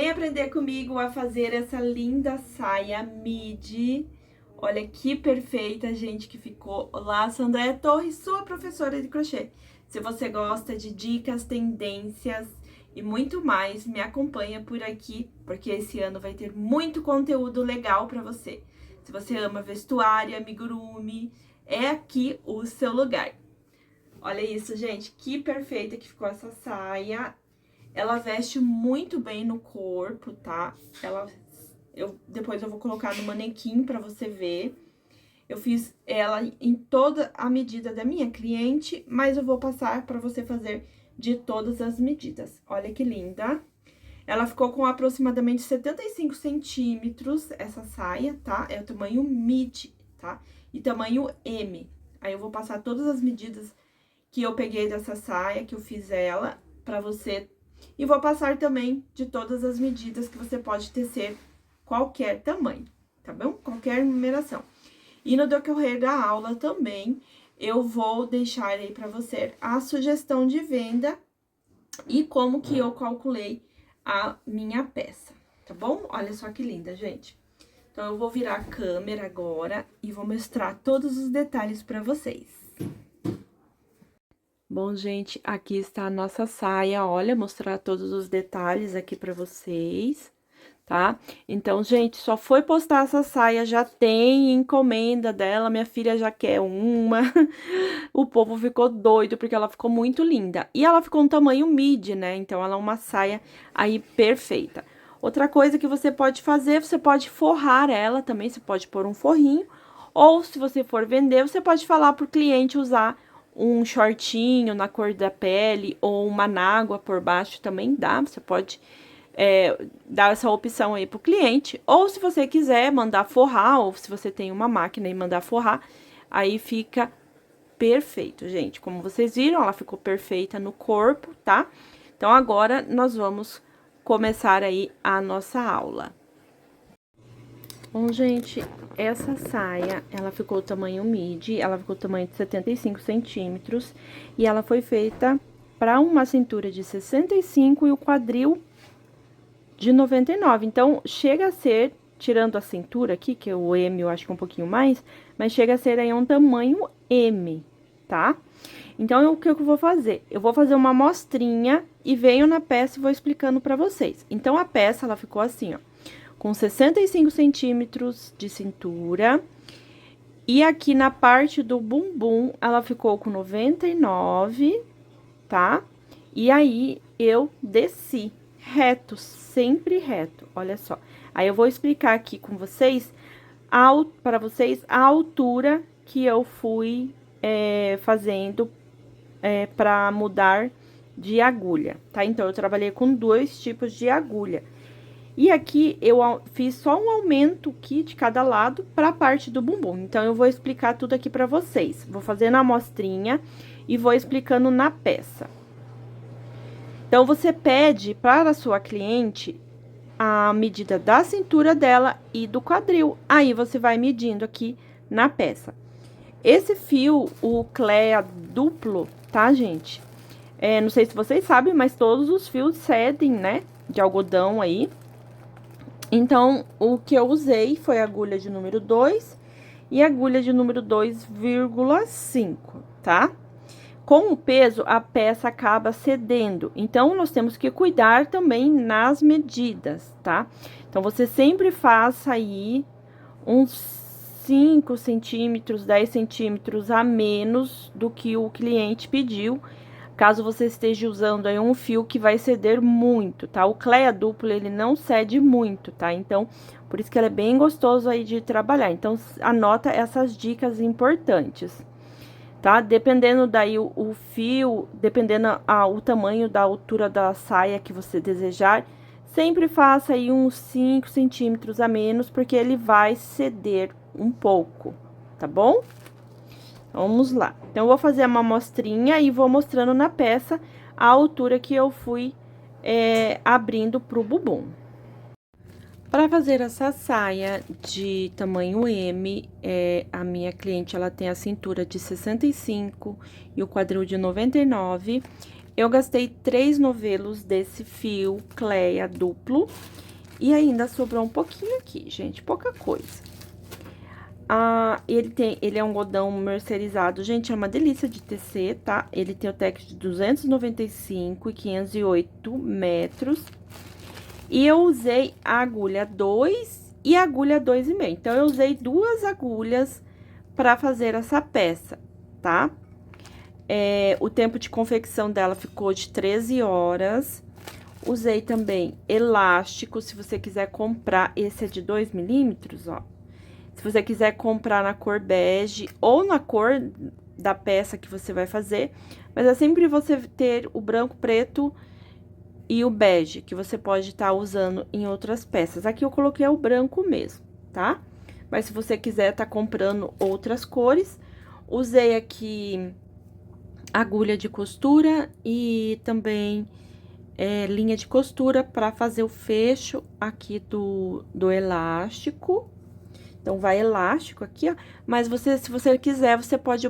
Vem aprender comigo a fazer essa linda saia midi. Olha que perfeita, gente, que ficou. Olá, sou Andréia Torres, sua professora de crochê. Se você gosta de dicas, tendências e muito mais, me acompanha por aqui, porque esse ano vai ter muito conteúdo legal para você. Se você ama vestuário, amigurumi, é aqui o seu lugar. Olha isso, gente, que perfeita que ficou essa saia. Ela veste muito bem no corpo, tá? Depois eu vou colocar no manequim pra você ver. Eu fiz ela em toda a medida da minha cliente, mas eu vou passar pra você fazer de todas as medidas. Olha que linda. Ela ficou com aproximadamente 75 centímetros, essa saia, tá? É o tamanho midi, tá? E tamanho M. Aí eu vou passar todas as medidas que eu peguei dessa saia, que eu fiz ela, pra você. E vou passar também de todas as medidas que você pode tecer qualquer tamanho, tá bom? Qualquer numeração. E no decorrer da aula também, eu vou deixar aí pra você a sugestão de venda e como que eu calculei a minha peça, tá bom? Olha só que linda, gente. Então, eu vou virar a câmera agora e vou mostrar todos os detalhes pra vocês. Bom, gente, aqui está a nossa saia, olha, mostrar todos os detalhes aqui pra vocês, tá? Então, gente, só foi postar essa saia, já tem encomenda dela, minha filha já quer uma. O povo ficou doido, porque ela ficou muito linda. E ela ficou um tamanho midi, né? Então, ela é uma saia aí perfeita. Outra coisa que você pode fazer, você pode forrar ela também, você pode pôr um forrinho. Ou, se você for vender, você pode falar pro cliente usar um shortinho na cor da pele ou uma nágua por baixo também dá. Você pode dar essa opção aí pro cliente. Ou se você quiser mandar forrar, ou se você tem uma máquina e mandar forrar, aí fica perfeito, gente. Como vocês viram, ela ficou perfeita no corpo, tá? Então, agora nós vamos começar aí a nossa aula. Bom, gente, essa saia, ela ficou tamanho midi, ela ficou tamanho de 75 centímetros, e ela foi feita para uma cintura de 65 e o quadril de 99. Então, chega a ser, tirando a cintura aqui, que é o M eu acho que é um pouquinho mais, mas chega a ser aí um tamanho M, tá? Então, o que eu vou fazer? Eu vou fazer uma amostrinha e venho na peça e vou explicando pra vocês. Então, a peça, ela ficou assim, ó, com 65 centímetros de cintura. E aqui na parte do bumbum, ela ficou com 99, tá? E aí, eu desci reto, sempre reto, olha só. Aí, eu vou explicar aqui com vocês, para vocês, a altura que eu fui fazendo para mudar de agulha, tá? Então, eu trabalhei com 2 tipos de agulha. E aqui, eu fiz só um aumento aqui de cada lado para a parte do bumbum. Então, eu vou explicar tudo aqui para vocês. Vou fazer na amostrinha e vou explicando na peça. Então, você pede para a sua cliente a medida da cintura dela e do quadril. Aí, você vai medindo aqui na peça. Esse fio, o Clea duplo, tá, gente? Não sei se vocês sabem, mas todos os fios cedem, né, de algodão aí. Então, o que eu usei foi a agulha de número 2 e a agulha de número 2,5, tá? Com o peso, a peça acaba cedendo, então, nós temos que cuidar também nas medidas, tá? Então, você sempre faça aí uns 5 centímetros, 10 centímetros a menos do que o cliente pediu, caso você esteja usando aí um fio que vai ceder muito, tá? O Clea duplo, ele não cede muito, tá? Então, por isso que ele é bem gostoso aí de trabalhar. Então, anota essas dicas importantes, tá? Dependendo daí o fio, dependendo o tamanho da altura da saia que você desejar, sempre faça aí uns 5 centímetros a menos, porque ele vai ceder um pouco, tá bom? Vamos lá. Então, eu vou fazer uma amostrinha e vou mostrando na peça a altura que eu fui abrindo pro bumbum. Para fazer essa saia de tamanho M, a minha cliente, ela tem a cintura de 65 e o quadril de 99. Eu gastei 3 novelos desse fio Cleia duplo. E ainda sobrou um pouquinho aqui, gente, pouca coisa. Ele é um algodão mercerizado, gente, é uma delícia de tecer, tá? Ele tem o tex de 295 e 508 metros. E eu usei a agulha 2 e a agulha 2,5. Então, eu usei 2 agulhas pra fazer essa peça, tá? O tempo de confecção dela ficou de 13 horas. Usei também elástico, se você quiser comprar, esse é de 2 milímetros, ó. Se você quiser comprar na cor bege ou na cor da peça que você vai fazer, mas é sempre você ter o branco, preto e o bege, que você pode estar usando em outras peças. Aqui eu coloquei o branco mesmo, tá? Mas se você quiser estar comprando outras cores, usei aqui agulha de costura e também linha de costura para fazer o fecho aqui do elástico. Então, vai elástico aqui, ó. Mas se você quiser, você pode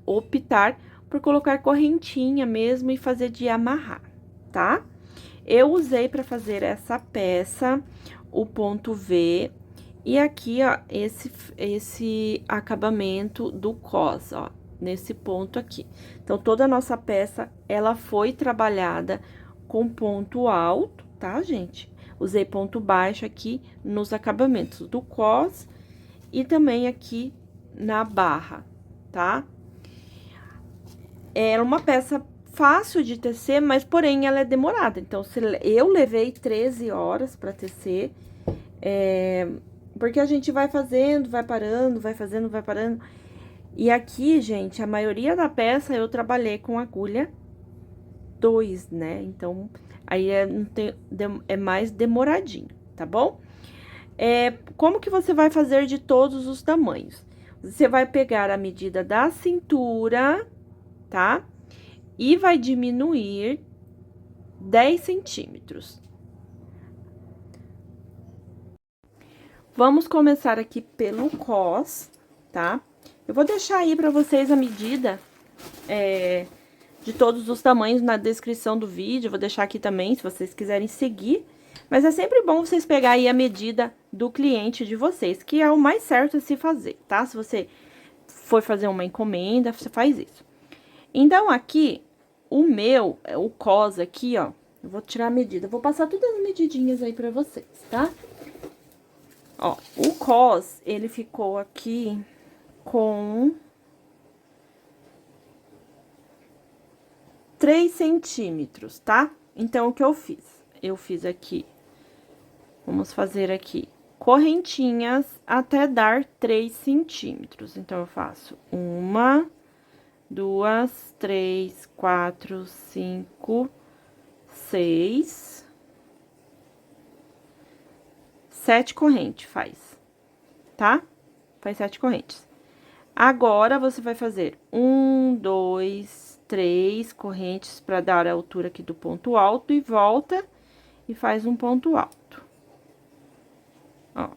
optar por colocar correntinha mesmo e fazer de amarrar, tá? Eu usei para fazer essa peça o ponto V e aqui, ó, esse acabamento do cos, ó, nesse ponto aqui. Então, toda a nossa peça, ela foi trabalhada com ponto alto, tá, gente? Usei ponto baixo aqui nos acabamentos do cos e também aqui na barra, tá? É uma peça fácil de tecer, mas porém ela é demorada. Então, eu levei 13 horas pra tecer, porque a gente vai fazendo, vai parando, vai fazendo, vai parando. E aqui, gente, a maioria da peça eu trabalhei com agulha 2, né? Então, aí é mais demoradinho, tá bom? Como que você vai fazer de todos os tamanhos? Você vai pegar a medida da cintura, tá? E vai diminuir 10 centímetros. Vamos começar aqui pelo cos, tá? Eu vou deixar aí pra vocês a medida de todos os tamanhos na descrição do vídeo. Eu vou deixar aqui também, se vocês quiserem seguir. Mas é sempre bom vocês pegarem aí a medida do cliente de vocês, que é o mais certo a se fazer, tá? Se você for fazer uma encomenda, você faz isso. Então, aqui, o cos aqui, ó, eu vou tirar a medida. Vou passar todas as medidinhas aí pra vocês, tá? Ó, o cos, ele ficou aqui com 3 centímetros, tá? Então, o que eu fiz? Eu fiz aqui, vamos fazer aqui, correntinhas até dar 3 centímetros. Então, eu faço 1, 2, 3, 4, 5, 6, 7 correntes faz, tá? Faz 7 correntes. Agora, você vai fazer 1, 2, 3 correntes para dar a altura aqui do ponto alto e volta e faz um ponto alto. Ó.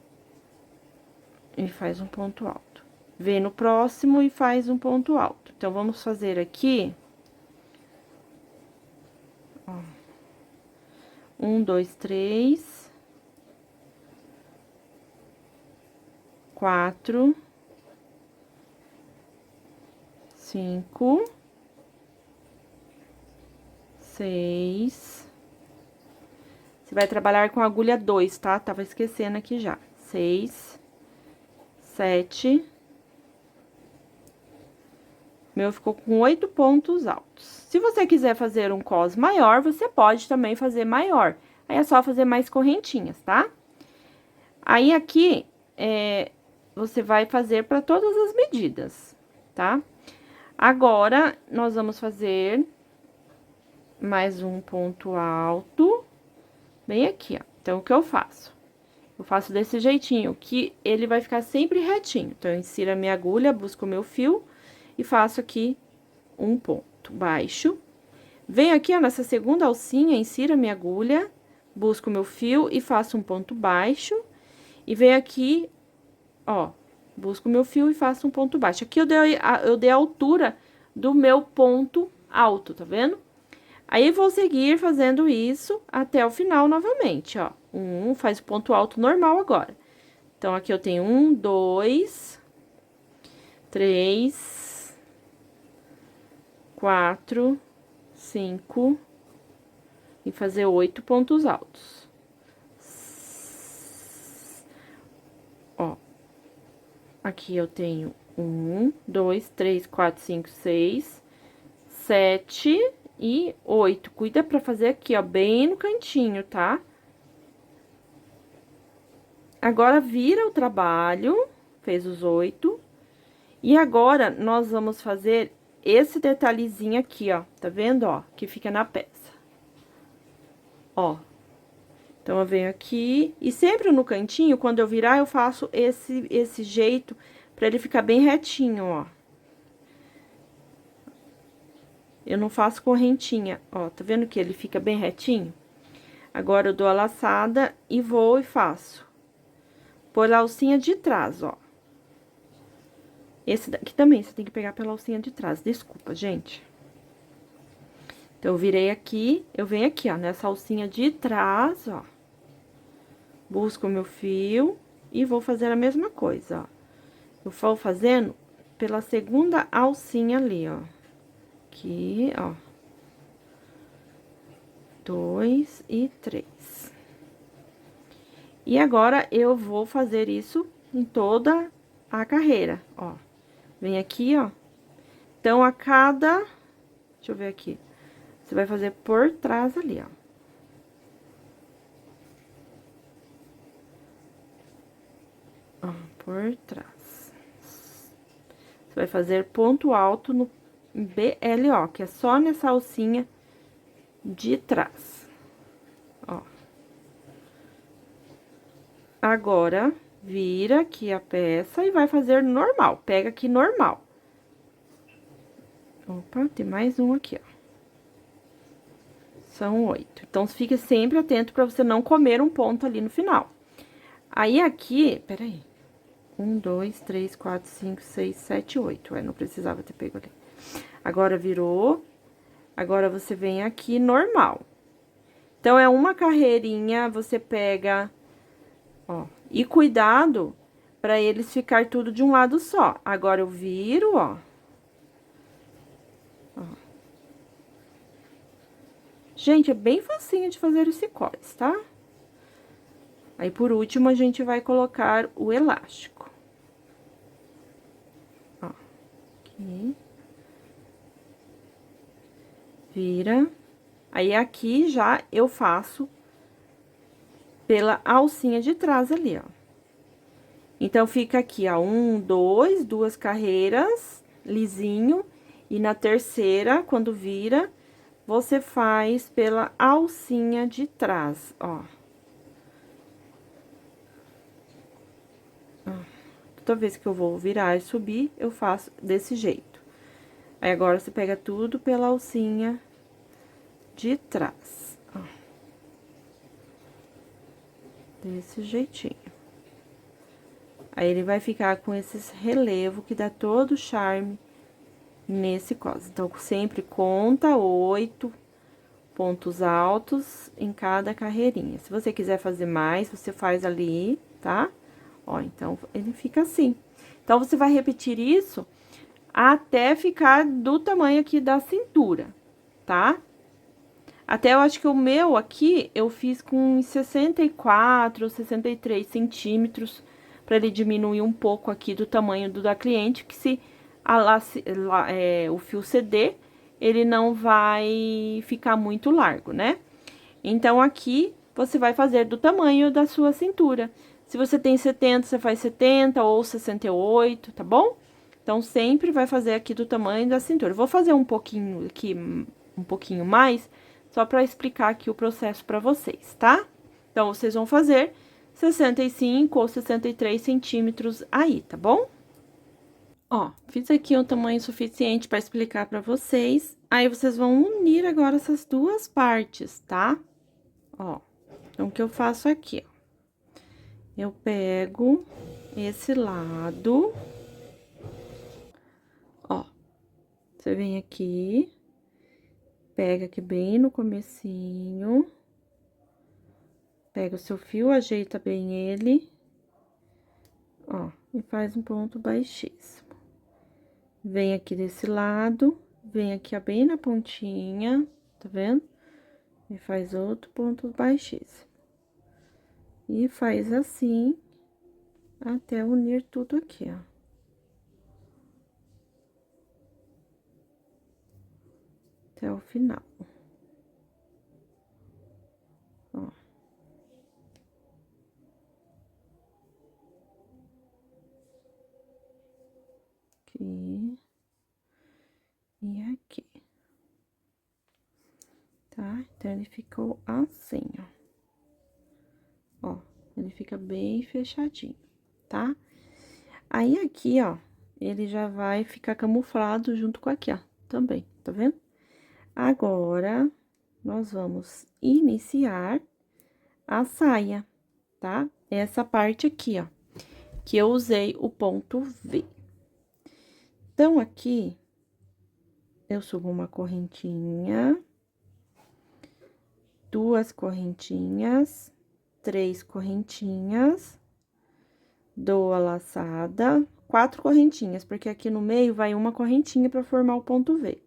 E faz um ponto alto. Vem no próximo e faz um ponto alto. Então, vamos fazer aqui. Ó. 1, 2, 3. 4. 5. 6. Você vai trabalhar com agulha 2, tá? Tava esquecendo aqui já. 6, 7. Meu ficou com 8 pontos altos. Se você quiser fazer um cos maior, você pode também fazer maior. Aí, é só fazer mais correntinhas, tá? Aí, aqui, você vai fazer para todas as medidas, tá? Agora, nós vamos fazer mais um ponto alto, bem aqui, ó. Então, o que eu faço? Eu faço desse jeitinho, que ele vai ficar sempre retinho. Então, eu insiro a minha agulha, busco o meu fio e faço aqui um ponto baixo. Venho aqui, ó, nessa segunda alcinha, insiro a minha agulha, busco o meu fio e faço um ponto baixo. E venho aqui, ó, busco o meu fio e faço um ponto baixo. Aqui eu dei a altura do meu ponto alto, tá vendo? Aí, vou seguir fazendo isso até o final novamente, ó. Faz o ponto alto normal agora. Então, aqui eu tenho 1, 2, 3, 4, 5 e fazer 8 pontos altos. Ó, aqui eu tenho 1, 2, 3, 4, 5, 6, 7 e 8. Cuida pra fazer aqui, ó, bem no cantinho, tá? Agora, vira o trabalho, fez os 8. E agora, nós vamos fazer esse detalhezinho aqui, ó, tá vendo, ó, que fica na peça. Ó. Então, eu venho aqui e sempre no cantinho, quando eu virar, eu faço esse jeito pra ele ficar bem retinho, ó. Eu não faço correntinha, ó, tá vendo que ele fica bem retinho? Agora, eu dou a laçada e vou e faço. Pela alcinha de trás, ó. Esse daqui também, você tem que pegar pela alcinha de trás, desculpa, gente. Então, eu virei aqui, eu venho aqui, ó, nessa alcinha de trás, ó. Busco o meu fio e vou fazer a mesma coisa, ó. Eu vou fazendo pela segunda alcinha ali, ó. Aqui, ó. 2 e 3. E agora, eu vou fazer isso em toda a carreira, ó. Vem aqui, ó. Então, a cada... Deixa eu ver aqui. Você vai fazer por trás ali, ó. Ó, por trás. Você vai fazer ponto alto no BLO, que é só nessa alcinha de trás. Ó. Agora, vira aqui a peça e vai fazer normal. Pega aqui normal. Opa, tem mais um aqui, ó. São 8. Então, fique sempre atento pra você não comer um ponto ali no final. Aí, aqui, peraí. 1, 2, 3, 4, 5, 6, 7, 8. Não precisava ter pego ali. Agora, virou. Agora, você vem aqui normal. Então, é uma carreirinha, você pega, ó. E cuidado pra eles ficar tudo de um lado só. Agora, eu viro, ó. Gente, é bem facinho de fazer esse cós, tá? Aí, por último, a gente vai colocar o elástico. Ó, aqui. Vira. Aí, aqui já eu faço pela alcinha de trás ali, ó. Então, fica aqui, ó, 1, 2, 2 carreiras, lisinho. E na terceira, quando vira, você faz pela alcinha de trás, ó. Toda vez que eu vou virar e subir, eu faço desse jeito. Aí, agora, você pega tudo pela alcinha de trás, ó. Desse jeitinho. Aí, ele vai ficar com esses relevos que dá todo o charme nesse cos. Então, sempre conta 8 pontos altos em cada carreirinha. Se você quiser fazer mais, você faz ali, tá? Ó, então, ele fica assim. Então, você vai repetir isso até ficar do tamanho aqui da cintura, tá? Até eu acho que o meu aqui, eu fiz com 64 ou 63 centímetros, pra ele diminuir um pouco aqui do tamanho do da cliente, que se o fio ceder, ele não vai ficar muito largo, né? Então, aqui, você vai fazer do tamanho da sua cintura. Se você tem 70, você faz 70 ou 68, tá bom? Então, sempre vai fazer aqui do tamanho da cintura. Vou fazer um pouquinho aqui, um pouquinho mais, só para explicar aqui o processo para vocês, tá? Então, vocês vão fazer 65 ou 63 centímetros aí, tá bom? Ó, fiz aqui um tamanho suficiente para explicar para vocês. Aí, vocês vão unir agora essas duas partes, tá? Ó, então, o que eu faço aqui, ó. Eu pego esse lado, ó, você vem aqui, pega aqui bem no comecinho, pega o seu fio, ajeita bem ele, ó, e faz um ponto baixíssimo. Vem aqui desse lado, vem aqui, ó, bem na pontinha, tá vendo? E faz outro ponto baixíssimo. E faz assim, até unir tudo aqui, ó. Até o final. Ó. Aqui. E aqui. Tá? Então, ele ficou assim, ó. Ó, ele fica bem fechadinho, tá? Aí, aqui, ó, ele já vai ficar camuflado junto com aqui, ó, também, tá vendo? Agora, nós vamos iniciar a saia, tá? Essa parte aqui, ó, que eu usei o ponto V. Então, aqui, eu subo uma correntinha, duas correntinhas, três correntinhas, dou a laçada, 4 correntinhas, porque aqui no meio vai uma correntinha para formar o ponto V.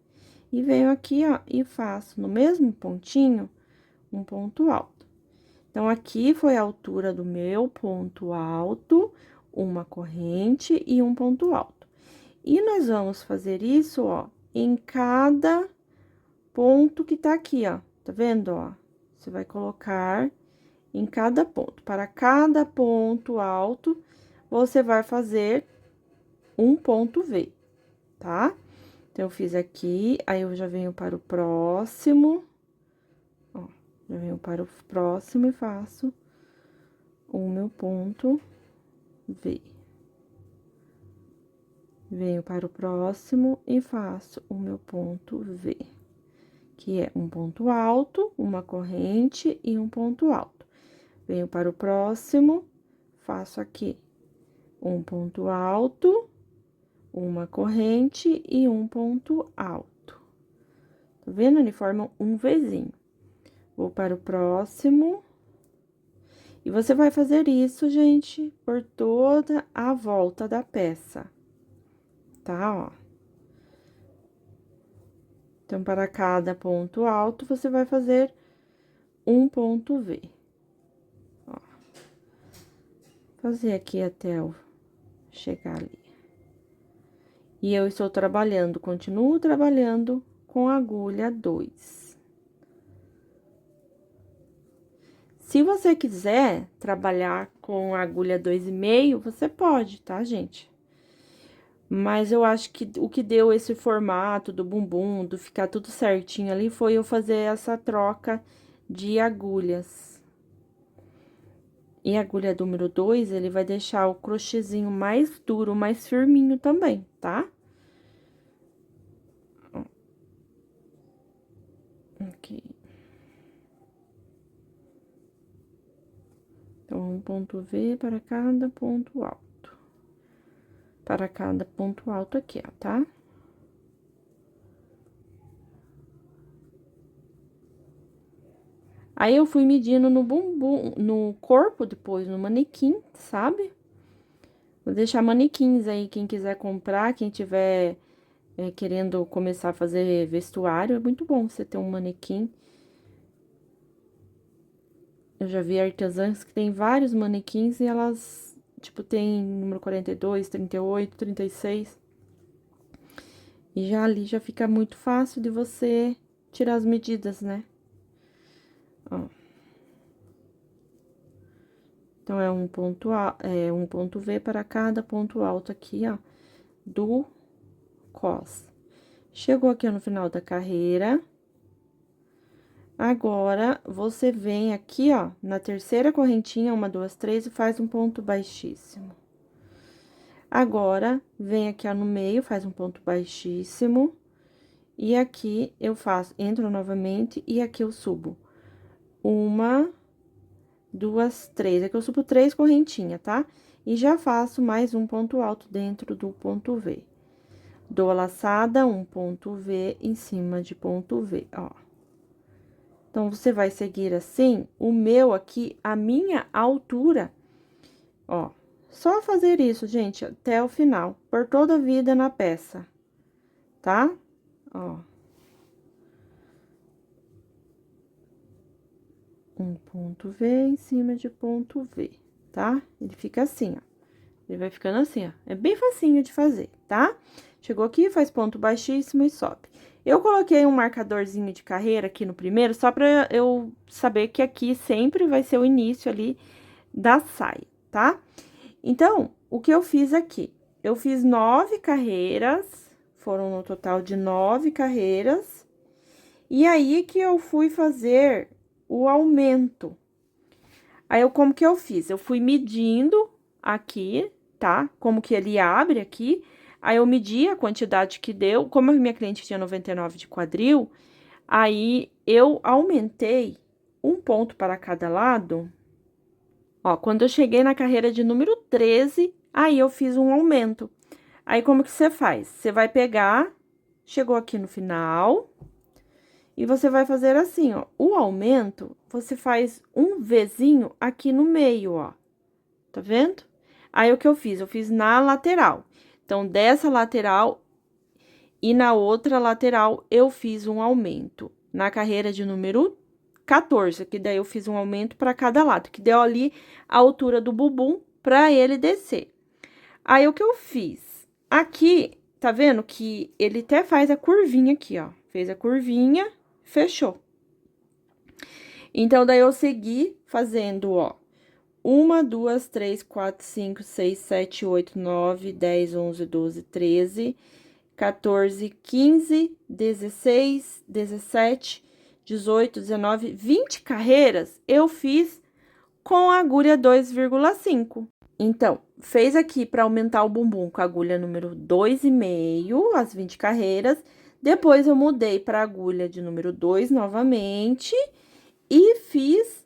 E venho aqui, ó, e faço no mesmo pontinho um ponto alto. Então, aqui foi a altura do meu ponto alto, uma corrente e um ponto alto. E nós vamos fazer isso, ó, em cada ponto que tá aqui, ó, tá vendo, ó? Você vai colocar em cada ponto. Para cada ponto alto, você vai fazer um ponto V, tá? Então, eu fiz aqui, aí eu já venho para o próximo, ó, já venho para o próximo e faço o meu ponto V. Venho para o próximo e faço o meu ponto V, que é um ponto alto, uma corrente e um ponto alto. Venho para o próximo, faço aqui um ponto alto, uma corrente e um ponto alto. Tá vendo? Ele forma um Vzinho. Vou para o próximo. E você vai fazer isso, gente, por toda a volta da peça, tá? Ó. Então, para cada ponto alto, você vai fazer um ponto V. Ó. Fazer aqui até eu chegar ali. E eu estou trabalhando, continuo trabalhando com agulha 2. Se você quiser trabalhar com agulha 2,5, você pode, tá, gente? Mas eu acho que o que deu esse formato do bumbum, do ficar tudo certinho ali, foi eu fazer essa troca de agulhas. E a agulha número 2, ele vai deixar o crochêzinho mais duro, mais firminho também, tá? Aqui. Então, um ponto V para cada ponto alto. Para cada ponto alto aqui, ó, tá? Aí, eu fui medindo no bumbum, no corpo depois, no manequim, sabe? Vou deixar manequins aí, quem quiser comprar, quem tiver querendo começar a fazer vestuário, é muito bom você ter um manequim. Eu já vi artesãs que tem vários manequins e elas, tipo, tem número 42, 38, 36. E já ali já fica muito fácil de você tirar as medidas, né? Ó. Então, é um ponto V para cada ponto alto aqui, ó, do cos. Chegou aqui no final da carreira. Agora, você vem aqui, ó, na terceira correntinha, 1, 2, 3, e faz um ponto baixíssimo. Agora, vem aqui, ó, no meio, faz um ponto baixíssimo. E aqui, eu faço, entro novamente, e aqui eu subo 1, 2, 3. Aqui eu subo 3 correntinhas, tá? E já faço mais um ponto alto dentro do ponto V. Dou a laçada, um ponto V em cima de ponto V, ó. Então, você vai seguir assim, o meu aqui, a minha altura, ó. Só fazer isso, gente, até o final, por toda a vida na peça, tá? Ó. Um ponto V em cima de ponto V, tá? Ele fica assim, ó. Ele vai ficando assim, ó. É bem facinho de fazer, tá? Chegou aqui, faz ponto baixíssimo e sobe. Eu coloquei um marcadorzinho de carreira aqui no primeiro, só pra eu saber que aqui sempre vai ser o início ali da saia, tá? Então, o que eu fiz aqui? Eu fiz 9 carreiras, foram no total de 9 carreiras, e aí que eu fui fazer o aumento. Aí, como que eu fiz? Eu fui medindo aqui, tá? Como que ele abre aqui. Aí, eu medi a quantidade que deu. Como a minha cliente tinha 99 de quadril, aí eu aumentei um ponto para cada lado. Ó, quando eu cheguei na carreira de número 13, aí eu fiz um aumento. Aí, como que você faz? Você vai pegar, chegou aqui no final, e você vai fazer assim, ó. O aumento, você faz um Vzinho aqui no meio, ó. Tá vendo? Aí, o que eu fiz? Eu fiz na lateral. Então, dessa lateral e na outra lateral, eu fiz um aumento. Na carreira de número 14, que daí eu fiz um aumento para cada lado, que deu ali a altura do bumbum para ele descer. Aí, o que eu fiz? Aqui, tá vendo que ele até faz a curvinha aqui, ó. Fez a curvinha, fechou. Então, daí eu segui fazendo, ó. 1, 2, 3, 4, 5, 6, 7, 8, 9, 10, 11, 12, 13, 14, 15, 16, 17, 18, 19, 20 carreiras eu fiz com a agulha 2,5. Então, fez aqui para aumentar o bumbum com a agulha número 2,5, as 20 carreiras. Depois, eu mudei para a agulha de número 2 novamente e fiz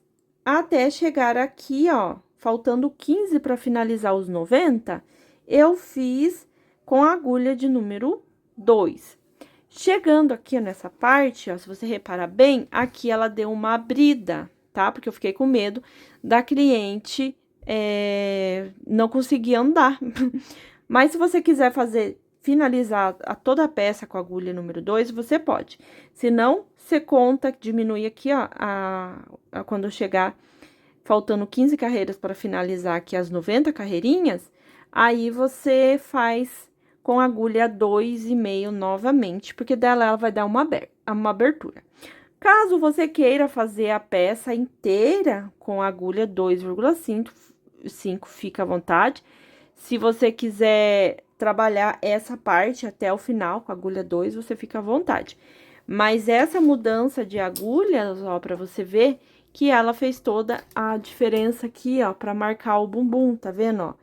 até chegar aqui, ó, faltando 15 para finalizar os 90, eu fiz com a agulha de número 2. Chegando aqui nessa parte, ó, se você reparar bem, aqui ela deu uma abrida, tá? Porque eu fiquei com medo da cliente não conseguir andar. Mas se você quiser fazer, finalizar toda a peça com a agulha número 2, você pode. Se não, você conta, diminui aqui, ó, quando chegar faltando 15 carreiras para finalizar aqui as 90 carreirinhas, aí você faz com a agulha 2,5 novamente, porque dela ela vai dar uma abertura. Caso você queira fazer a peça inteira com a agulha 2,5, fica à vontade. Se você quiser trabalhar essa parte até o final com a agulha 2, você fica à vontade. Mas essa mudança de agulhas, ó, pra você ver que ela fez toda a diferença aqui, ó, pra marcar o bumbum, tá vendo, ó?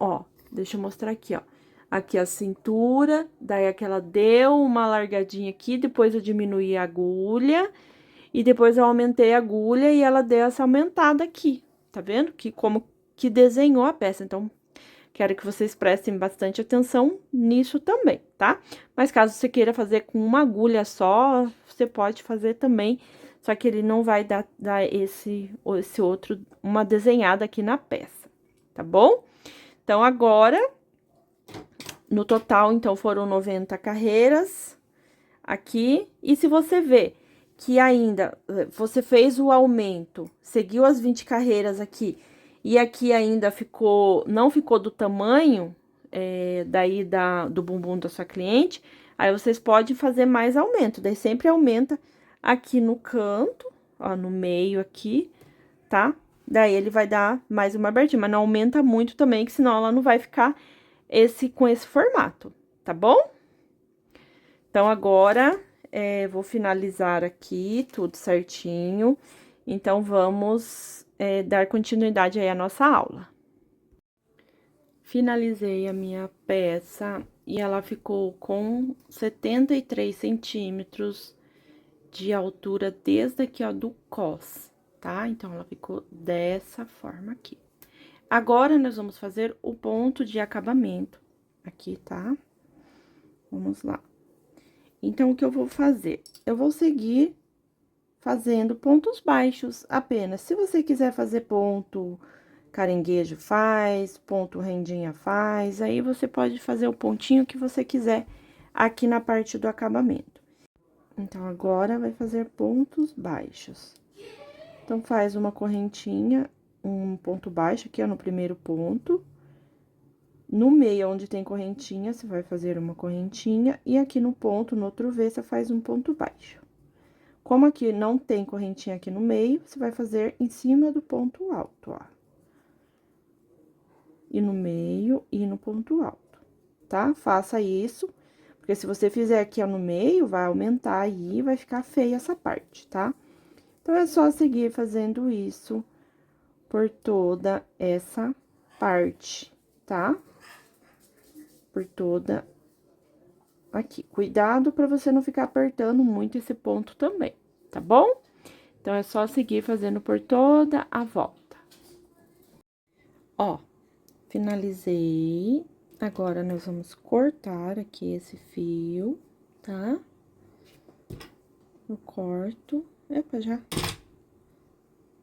Ó, deixa eu mostrar aqui, ó. Aqui a cintura, daí aquela deu uma largadinha aqui, depois eu diminuí a agulha, e depois eu aumentei a agulha e ela deu essa aumentada aqui, tá vendo? Que como que desenhou a peça, então... Quero que vocês prestem bastante atenção nisso também, tá? Mas caso você queira fazer com uma agulha só, você pode fazer também, só que ele não vai dar esse outro, uma desenhada aqui na peça, tá bom? Então, agora, no total, então, foram 90 carreiras aqui. E se você vê que ainda você fez o aumento, seguiu as 20 carreiras aqui, e aqui ainda não ficou do tamanho daí do bumbum da sua cliente, aí vocês podem fazer mais aumento, daí sempre aumenta aqui no canto, ó, no meio aqui, tá? Daí ele vai dar mais uma abertura, mas não aumenta muito também, que senão ela não vai ficar com esse formato, tá bom? Então, agora, vou finalizar aqui tudo certinho. Então, vamos dar continuidade aí à nossa aula. Finalizei a minha peça e ela ficou com 73 centímetros de altura desde aqui, ó, do cós, tá? Então, ela ficou dessa forma aqui. Agora, nós vamos fazer o ponto de acabamento aqui, tá? Vamos lá. Então, o que eu vou fazer? Eu vou seguir fazendo pontos baixos apenas. Se você quiser fazer ponto caranguejo, faz, ponto rendinha, faz. Aí, você pode fazer o pontinho que você quiser aqui na parte do acabamento. Então, agora, vai fazer pontos baixos. Então, faz uma correntinha, um ponto baixo aqui, ó, no primeiro ponto. No meio, onde tem correntinha, você vai fazer uma correntinha. E aqui no ponto, no outro V, você faz um ponto baixo. Como aqui não tem correntinha aqui no meio, você vai fazer em cima do ponto alto, ó. E no meio, e no ponto alto, tá? Faça isso, porque se você fizer aqui, ó, no meio, vai aumentar aí, vai ficar feia essa parte, tá? Então, é só seguir fazendo isso por toda essa parte, tá? Por toda aqui. Cuidado pra você não ficar apertando muito esse ponto também, tá bom? Então, é só seguir fazendo por toda a volta. Ó, finalizei. Agora, nós vamos cortar aqui esse fio, tá? Eu corto. Epa, já.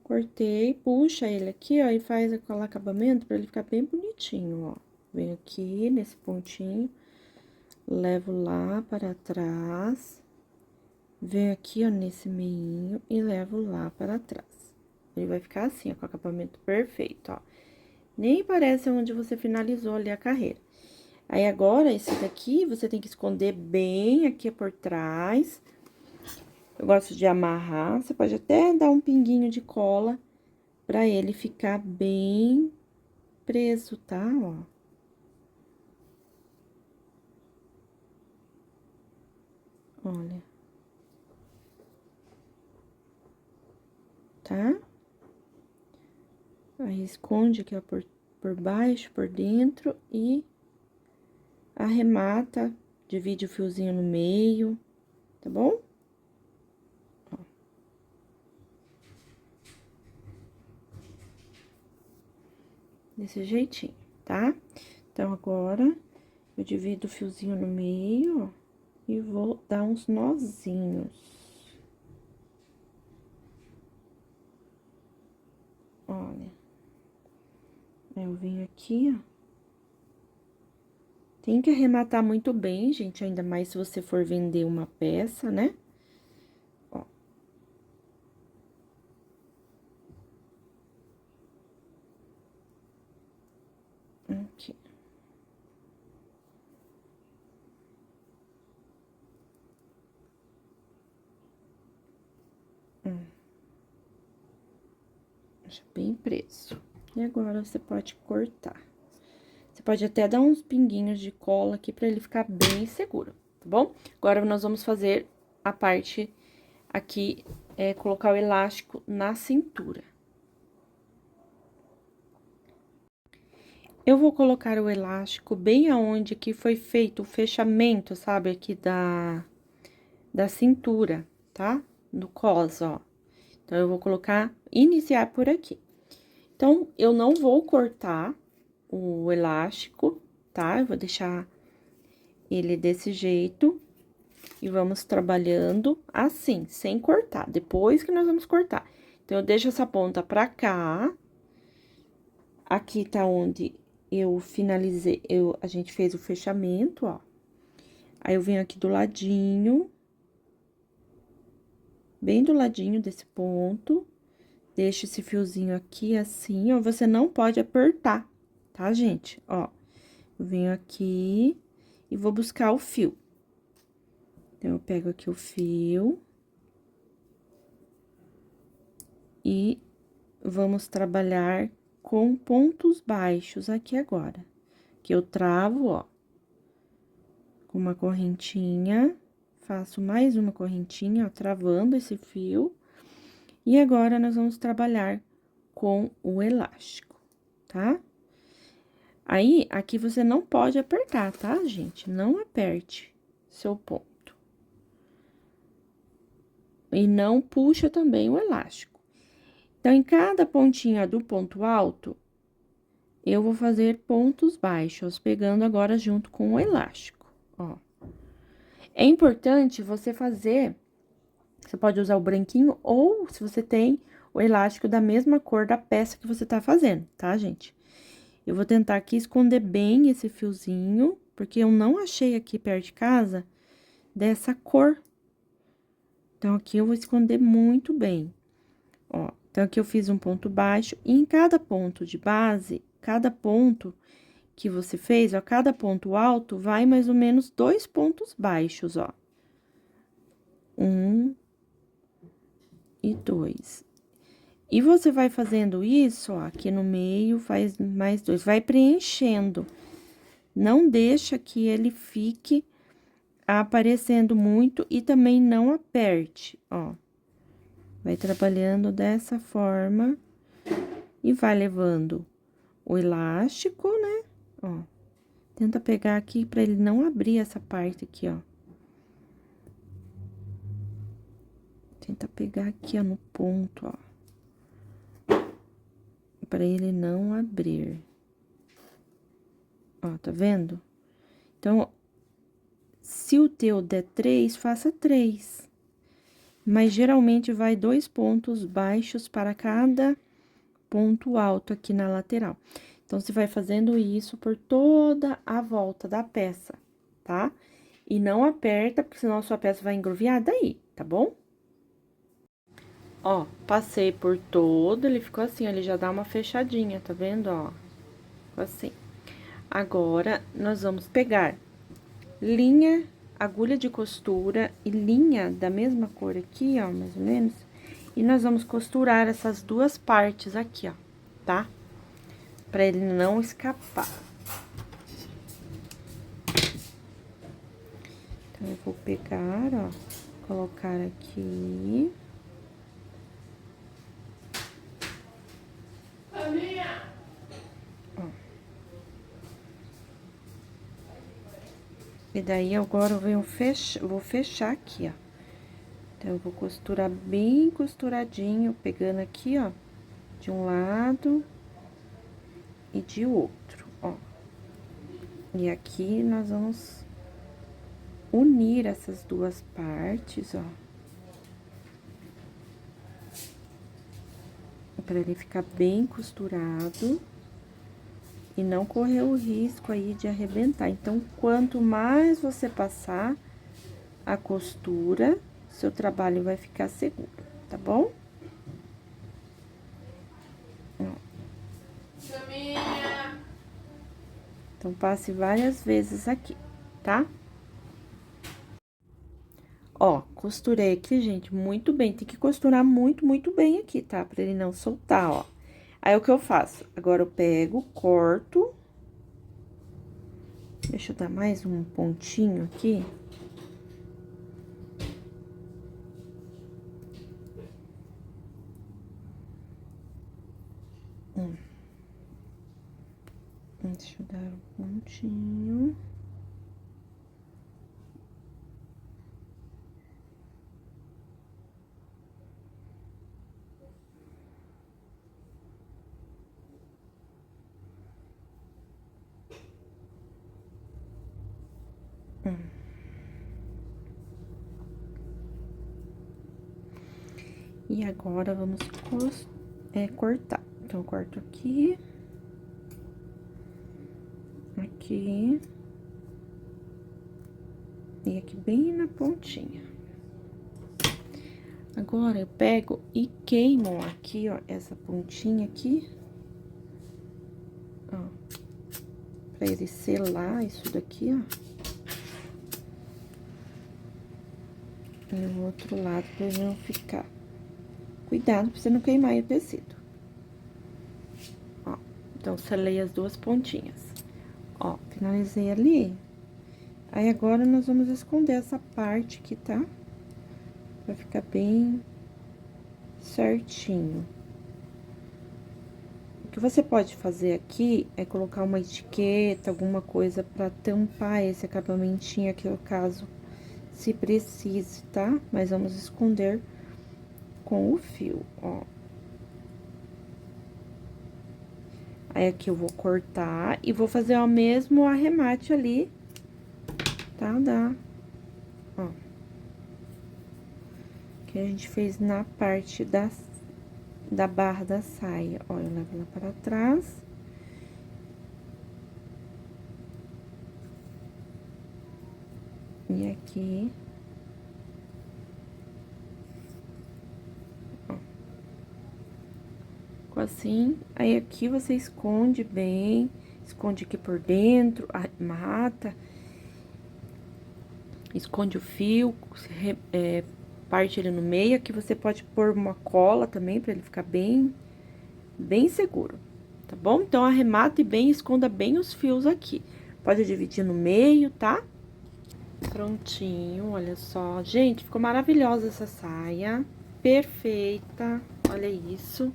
Cortei, puxa ele aqui, ó, e faz aquele acabamento pra ele ficar bem bonitinho, ó. Venho aqui nesse pontinho, levo lá para trás, venho aqui, ó, nesse meinho e levo lá para trás. Ele vai ficar assim, ó, com o acabamento perfeito, ó. Nem parece onde você finalizou ali a carreira. Aí, agora, esse daqui, você tem que esconder bem aqui por trás. Eu gosto de amarrar, você pode até dar um pinguinho de cola pra ele ficar bem preso, tá? Ó. Olha. Tá? Aí, esconde aqui, ó, por baixo, por dentro e arremata, divide o fiozinho no meio, tá bom? Ó. Desse jeitinho, tá? Então, agora, eu divido o fiozinho no meio, ó, e vou dar uns nozinhos. Olha. Aí, eu venho aqui, ó. Tem que arrematar muito bem, gente, ainda mais se você for vender uma peça, né? Ó. Aqui. Deixa bem preso. E agora, você pode cortar. Você pode até dar uns pinguinhos de cola aqui pra ele ficar bem seguro, tá bom? Agora, nós vamos fazer a parte aqui, colocar o elástico na cintura. Eu vou colocar o elástico bem aonde que foi feito o fechamento, sabe? Aqui da cintura, tá? No cos, ó. Então, eu vou colocar, iniciar por aqui. Então, eu não vou cortar o elástico, tá? Eu vou deixar ele desse jeito e vamos trabalhando assim, sem cortar, depois que nós vamos cortar. Então, eu deixo essa ponta pra cá, aqui tá onde eu finalizei, a gente fez o fechamento, ó. Aí, eu venho aqui do ladinho, bem do ladinho desse ponto, deixo esse fiozinho aqui assim, ó, você não pode apertar, tá, gente? Ó, eu venho aqui e vou buscar o fio. Então, eu pego aqui o fio e vamos trabalhar com pontos baixos aqui agora. Que eu travo, ó, com uma correntinha, faço mais uma correntinha, ó, travando esse fio. E agora, nós vamos trabalhar com o elástico, tá? Aí, aqui você não pode apertar, tá, gente? Não aperte seu ponto. E não puxa também o elástico. Então, em cada pontinha do ponto alto, eu vou fazer pontos baixos, pegando agora junto com o elástico, ó. É importante você fazer, você pode usar o branquinho ou se você tem o elástico da mesma cor da peça que você tá fazendo, tá, gente? Eu vou tentar aqui esconder bem esse fiozinho, porque eu não achei aqui perto de casa dessa cor. Então, aqui eu vou esconder muito bem. Ó, então, aqui eu fiz um ponto baixo, e em cada ponto de base, cada ponto que você fez, ó, cada ponto alto, vai mais ou menos 2 pontos baixos, ó. 1 e 2. E você vai fazendo isso, ó, aqui no meio, faz mais 2, vai preenchendo. Não deixa que ele fique aparecendo muito e também não aperte, ó. Vai trabalhando dessa forma e vai levando o elástico, né? Ó, tenta pegar aqui pra ele não abrir essa parte aqui, ó. Tenta pegar aqui, ó, no ponto, ó. Pra ele não abrir. Ó, tá vendo? Então, se o teu der 3, faça 3. Mas, geralmente, vai 2 pontos baixos para cada ponto alto aqui na lateral. Então, você vai fazendo isso por toda a volta da peça, tá? E não aperta, porque senão a sua peça vai engruviar daí, tá bom? Ó, passei por todo, ele ficou assim, ele já dá uma fechadinha, tá vendo, ó? Ficou assim. Agora, nós vamos pegar linha, agulha de costura e linha da mesma cor aqui, ó, mais ou menos. E nós vamos costurar essas duas partes aqui, ó, tá? Pra ele não escapar. Então, eu vou pegar, ó, colocar aqui. Ó. E daí, agora, vou fechar aqui, ó. Então, eu vou costurar bem costuradinho, pegando aqui, ó, de um lado e de outro, ó. E aqui, nós vamos unir essas duas partes, ó. Pra ele ficar bem costurado e não correr o risco aí de arrebentar. Então, quanto mais você passar a costura, seu trabalho vai ficar seguro, tá bom? Ó. Então, passe várias vezes aqui, tá? Ó, costurei aqui, gente, muito bem. Tem que costurar muito, muito bem aqui, tá? Pra ele não soltar, ó. Aí, o que eu faço? Agora, eu pego, corto. Deixa eu dar mais um pontinho aqui. Deixa eu dar um pontinho. E agora, vamos cortar. Então, eu corto aqui. Aqui. E aqui bem na pontinha. Agora, eu pego e queimo aqui, ó, essa pontinha aqui. Ó. Pra ele selar isso daqui, ó. E o outro lado, pra ele não ficar. Cuidado pra você não queimar aí o tecido. Ó, então, selei as duas pontinhas. Ó, finalizei ali. Aí, agora, nós vamos esconder essa parte aqui, tá? Pra ficar bem certinho. O que você pode fazer aqui é colocar uma etiqueta, alguma coisa pra tampar esse acabamentinho aqui, no caso, se precise, tá? Mas vamos esconder com o fio, ó. Aí, aqui eu vou cortar e vou fazer o mesmo arremate ali, tá? que a gente fez na parte da barra da saia. Ó, eu levo ela para trás. E aqui. Ó. Ficou assim. Aí, aqui você esconde bem. Esconde aqui por dentro, mata. Esconde o fio, parte ele no meio. Aqui você pode pôr uma cola também, pra ele ficar bem seguro, tá bom? Então, arremate bem, esconda bem os fios aqui. Pode dividir no meio, tá? Prontinho, olha só. Gente, ficou maravilhosa essa saia. Perfeita, olha isso.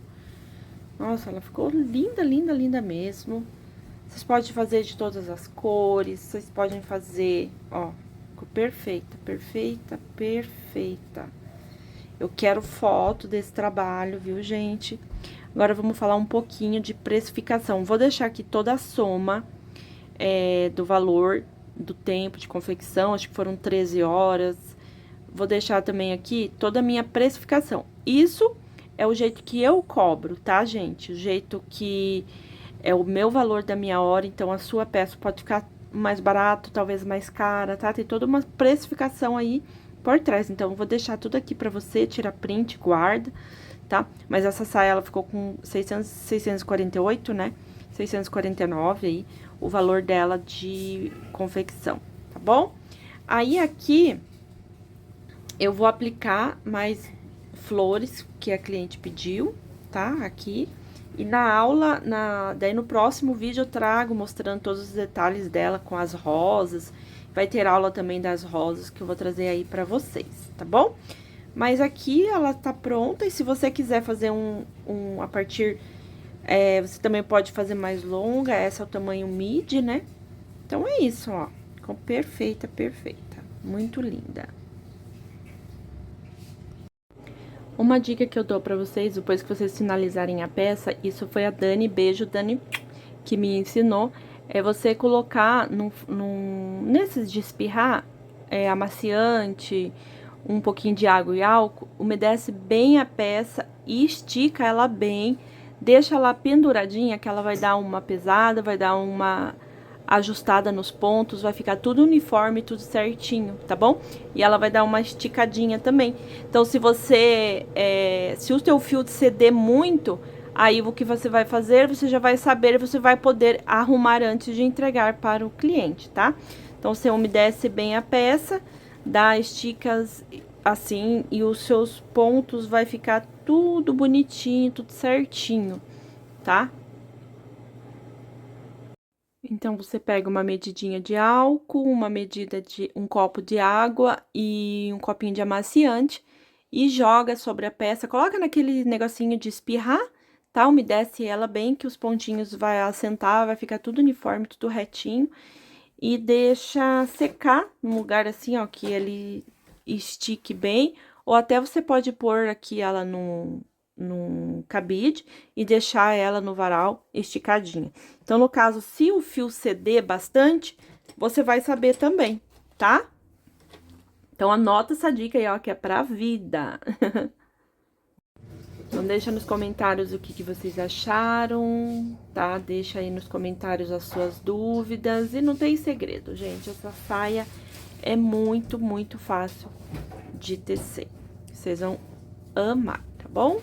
Nossa, ela ficou linda, linda, linda mesmo. Vocês podem fazer de todas as cores, vocês podem fazer, ó, ficou perfeita, perfeita, perfeita. Eu quero foto desse trabalho, viu, gente? Agora, vamos falar um pouquinho de precificação. Vou deixar aqui toda a soma do valor do tempo de confecção, acho que foram 13 horas. Vou deixar também aqui toda a minha precificação. Isso é o jeito que eu cobro, tá, gente? O jeito que é o meu valor da minha hora, então a sua peça pode ficar mais barato, talvez mais cara, tá? Tem toda uma precificação aí por trás. Então, eu vou deixar tudo aqui pra você, tira print, guarda, tá? Mas essa saia, ela ficou com 648, né? 649 aí, o valor dela de confecção, tá bom? Aí, aqui, eu vou aplicar mais flores que a cliente pediu, tá? Aqui. E na aula, daí no próximo vídeo eu trago mostrando todos os detalhes dela com as rosas. Vai ter aula também das rosas que eu vou trazer aí pra vocês, tá bom? Mas aqui ela tá pronta e se você quiser fazer a partir... você também pode fazer mais longa, essa é o tamanho mid, né? Então, é isso, ó. Ficou perfeita, perfeita. Muito linda. Uma dica que eu dou pra vocês, depois que vocês finalizarem a peça, isso foi a Dani, beijo, Dani, que me ensinou, é você colocar nesses de espirrar, amaciante, um pouquinho de água e álcool, umedece bem a peça e estica ela bem, deixa ela penduradinha, que ela vai dar uma pesada, vai dar uma ajustada nos pontos, vai ficar tudo uniforme, tudo certinho, tá bom? E ela vai dar uma esticadinha também. Então, se você, se o teu fio ceder muito, aí o que você vai fazer, você já vai saber, você vai poder arrumar antes de entregar para o cliente, tá? Então, você umedece bem a peça, dá esticas assim, e os seus pontos vai ficar tudo bonitinho, tudo certinho, tá? Então, você pega uma medidinha de álcool, uma medida de um copo de água e um copinho de amaciante e joga sobre a peça. Coloca naquele negocinho de espirrar, tá? Umedece ela bem, que os pontinhos vai assentar, vai ficar tudo uniforme, tudo retinho. E deixa secar num lugar assim, ó, que ele estique bem. Ou até você pode pôr aqui ela num cabide e deixar ela no varal esticadinha. Então, no caso, se o fio ceder bastante, você vai saber também, tá? Então, anota essa dica aí, ó, que é pra vida. Então, deixa nos comentários o que vocês acharam, tá? Deixa aí nos comentários as suas dúvidas. E não tem segredo, gente. Essa saia é muito, muito fácil de tecer. Vocês vão amar, tá bom?